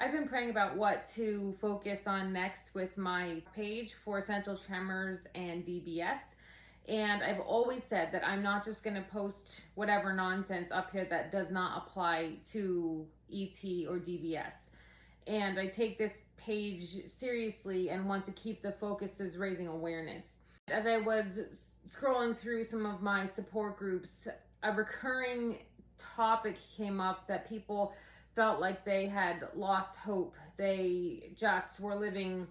I've been praying about what to focus on next with my page for Essential Tremors and DBS. And I've always said that I'm not just going to post whatever nonsense up here that does not apply to ET or DBS. And I take this page seriously and want to keep the focus as raising awareness. As I was scrolling through some of my support groups, a recurring topic came up that people felt like they had lost hope. They just were living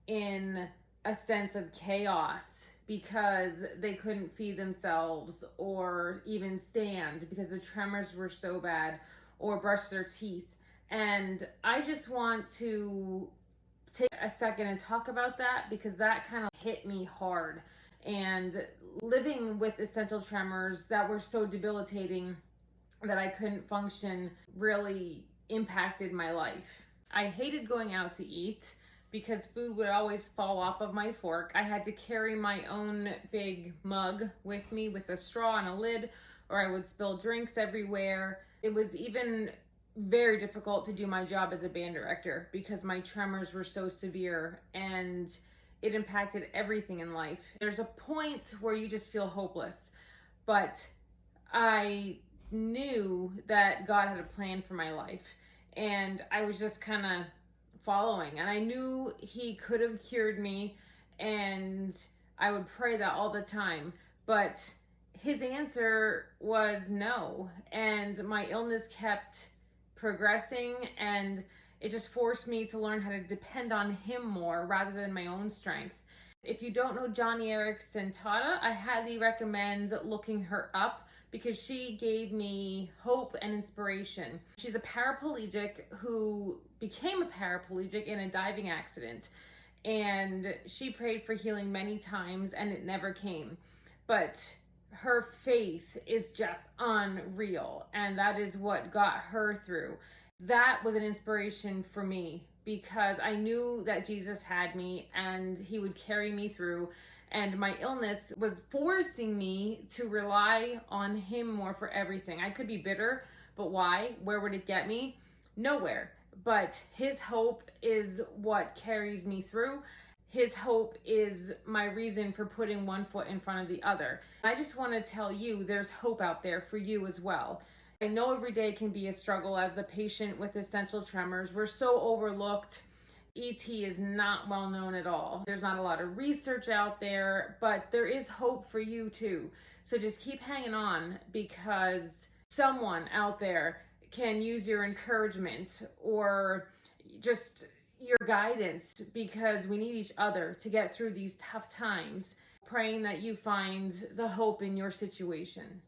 in a sense of chaos because they couldn't feed themselves or even stand because the tremors were so bad, or brush their teeth. And I just want to take a second and talk about that because that kind of hit me hard. And living with essential tremors that were so debilitating that I couldn't function really impacted my life. I hated going out to eat because food would always fall off of my fork. I had to carry my own big mug with me with a straw and a lid, or I would spill drinks everywhere. It was even very difficult to do my job as a band director because my tremors were so severe and it impacted everything in life. There's a point where you just feel hopeless, but I knew that God had a plan for my life, and I was just kind of following, and I knew He could have cured me, and I would pray that all the time, but His answer was no, and my illness kept progressing, and it just forced me to learn how to depend on Him more rather than my own strength. If you don't know Joni Eareckson Tada, I highly recommend looking her up because she gave me hope and inspiration. She's a paraplegic who became a paraplegic in a diving accident, and she prayed for healing many times and it never came. But her faith is just unreal, and that is what got her through. That was an inspiration for me because I knew that Jesus had me and He would carry me through, and my illness was forcing me to rely on Him more for everything. I could be bitter, but why? Where would it get me? Nowhere. But His hope is what carries me through. His hope is my reason for putting one foot in front of the other. I just want to tell you there's hope out there for you as well. I know every day can be a struggle as a patient with essential tremors. We're so overlooked. ET is not well known at all. There's not a lot of research out there, but there is hope for you too. So just keep hanging on because someone out there can use your encouragement or just your guidance, because we need each other to get through these tough times. Praying that you find the hope in your situation.